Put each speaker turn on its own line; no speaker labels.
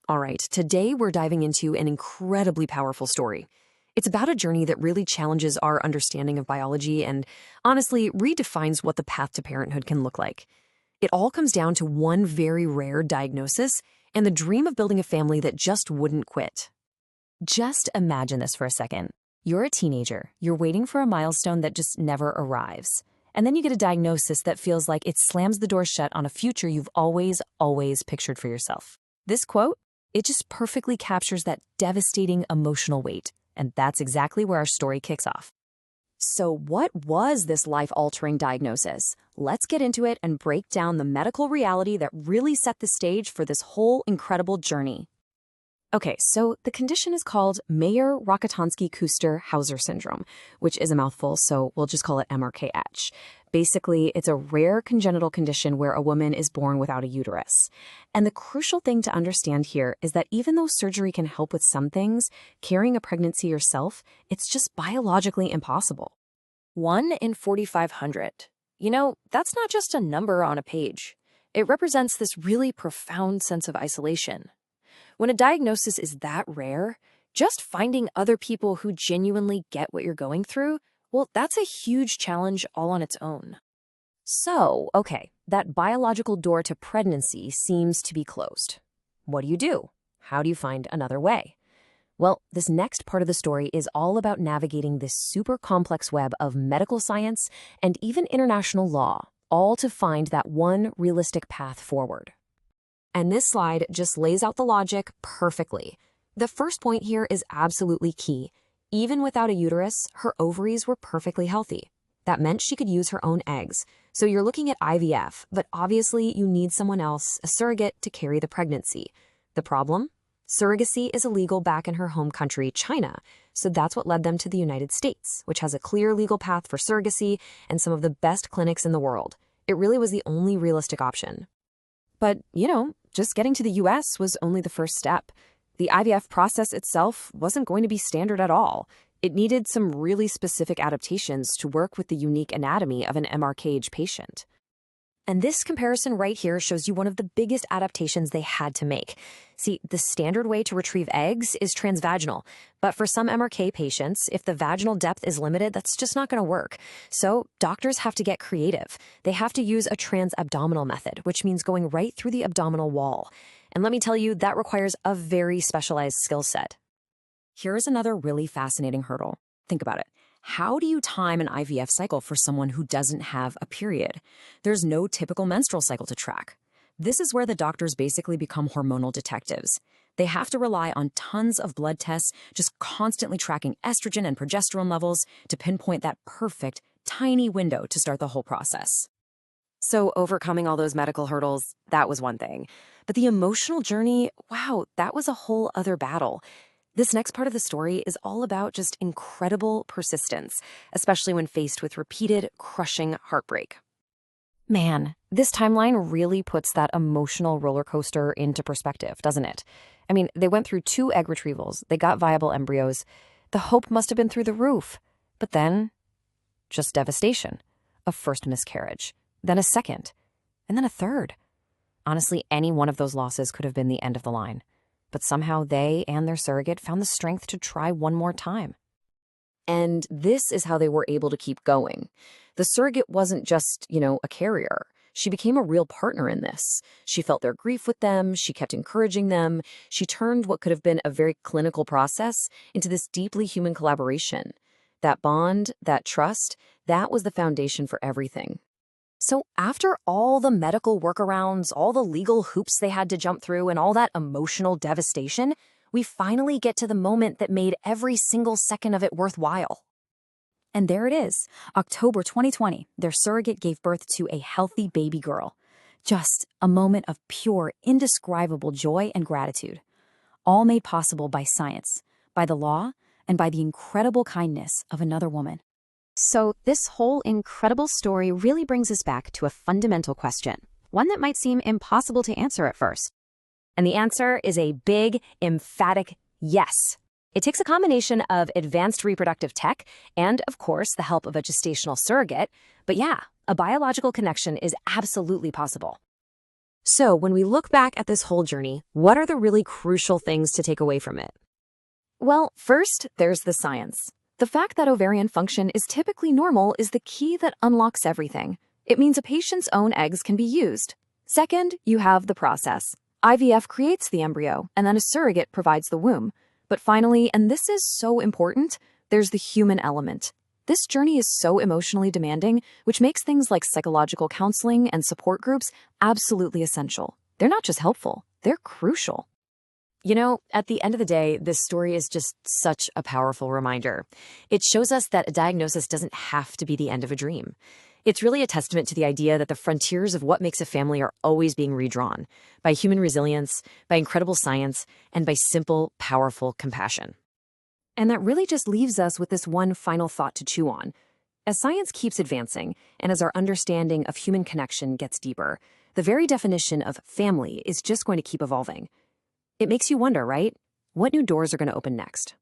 All right, today we're diving into an incredibly powerful story. It's about a journey that really challenges our understanding of biology and, honestly, redefines what the path to parenthood can look like. It all comes down to one very rare diagnosis and the dream of building a family that just wouldn't quit.
Just imagine this for a second. You're a teenager. You're waiting for a milestone that just never arrives. And then you get a diagnosis that feels like it slams the door shut on a future you've always pictured for yourself. This quote, it just perfectly captures that devastating emotional weight. And that's exactly where our story kicks off.
So, what was this life-altering diagnosis? Let's get into it and break down the medical reality that really set the stage for this whole incredible journey. Okay, so the condition is called Mayer-Rokitansky-Küster-Hauser syndrome, which is a mouthful, so we'll just call it MRKH. Basically, it's a rare congenital condition where a woman is born without a uterus. And the crucial thing to understand here is that even though surgery can help with some things, carrying a pregnancy yourself, it's just biologically impossible.
1 in 4,500. You know, that's not just a number on a page. It represents this really profound sense of isolation. When a diagnosis is that rare, just finding other people who genuinely get what you're going through, well, that's a huge challenge all on its own.
So, okay, that biological door to pregnancy seems to be closed. What do you do? How do you find another way? Well, this next part of the story is all about navigating this super complex web of medical science and even international law, all to find that one realistic path forward.
And this slide just lays out the logic perfectly. The first point here is absolutely key. Even without a uterus, her ovaries were perfectly healthy. That meant she could use her own eggs. So you're looking at IVF, but obviously you need someone else, a surrogate, to carry the pregnancy. The problem? Surrogacy is illegal back in her home country, China. So that's what led them to the United States, which has a clear legal path for surrogacy and some of the best clinics in the world. It really was the only realistic option. But, just getting to the US was only the first step. The IVF process itself wasn't going to be standard at all. It needed some really specific adaptations to work with the unique anatomy of an MRKH patient. And this comparison right here shows you one of the biggest adaptations they had to make. See, the standard way to retrieve eggs is transvaginal, but for some MRK patients, if the vaginal depth is limited, that's just not going to work. So doctors have to get creative. They have to use a transabdominal method, which means going right through the abdominal wall. And let me tell you, that requires a very specialized skill set. Here's another really fascinating hurdle. Think about it. How do you time an IVF cycle for someone who doesn't have a period? There's no typical menstrual cycle to track. This is where the doctors basically become hormonal detectives. They have to rely on tons of blood tests, just constantly tracking estrogen and progesterone levels to pinpoint that perfect, tiny window to start the whole process. So overcoming all those medical hurdles, that was one thing. But the emotional journey, wow, that was a whole other battle. This next part of the story is all about just incredible persistence, especially when faced with repeated, crushing heartbreak. Man, this timeline really puts that emotional roller coaster into perspective, doesn't it? I mean, they went through 2 egg retrievals, they got viable embryos. The hope must have been through the roof. But then, just devastation. A first miscarriage, then a second, and then a third. Honestly, any one of those losses could have been the end of the line. But somehow they and their surrogate found the strength to try one more time. And this is how they were able to keep going. The surrogate wasn't just, a carrier. She became a real partner in this. She felt their grief with them. She kept encouraging them. She turned what could have been a very clinical process into this deeply human collaboration. That bond, that trust, that was the foundation for everything. So after all the medical workarounds, all the legal hoops they had to jump through, and all that emotional devastation, we finally get to the moment that made every single second of it worthwhile. And there it is, October 2020, their surrogate gave birth to a healthy baby girl. Just a moment of pure, indescribable joy and gratitude. All made possible by science, by the law, and by the incredible kindness of another woman.
So this whole incredible story really brings us back to a fundamental question, one that might seem impossible to answer at first.
And the answer is a big, emphatic yes. It takes a combination of advanced reproductive tech and, of course, the help of a gestational surrogate. But yeah, a biological connection is absolutely possible.
So when we look back at this whole journey, what are the really crucial things to take away from it?
Well, first, there's the science. The fact that ovarian function is typically normal is the key that unlocks everything. It means a patient's own eggs can be used. Second, you have the process. IVF creates the embryo, and then a surrogate provides the womb. But finally, and this is so important, there's the human element. This journey is so emotionally demanding, which makes things like psychological counseling and support groups absolutely essential. They're not just helpful, they're crucial.
You know, at the end of the day, this story is just such a powerful reminder. It shows us that a diagnosis doesn't have to be the end of a dream. It's really a testament to the idea that the frontiers of what makes a family are always being redrawn by human resilience, by incredible science, and by simple, powerful compassion. And that really just leaves us with this one final thought to chew on. As science keeps advancing, and as our understanding of human connection gets deeper, the very definition of family is just going to keep evolving. It makes you wonder, right? What new doors are going to open next?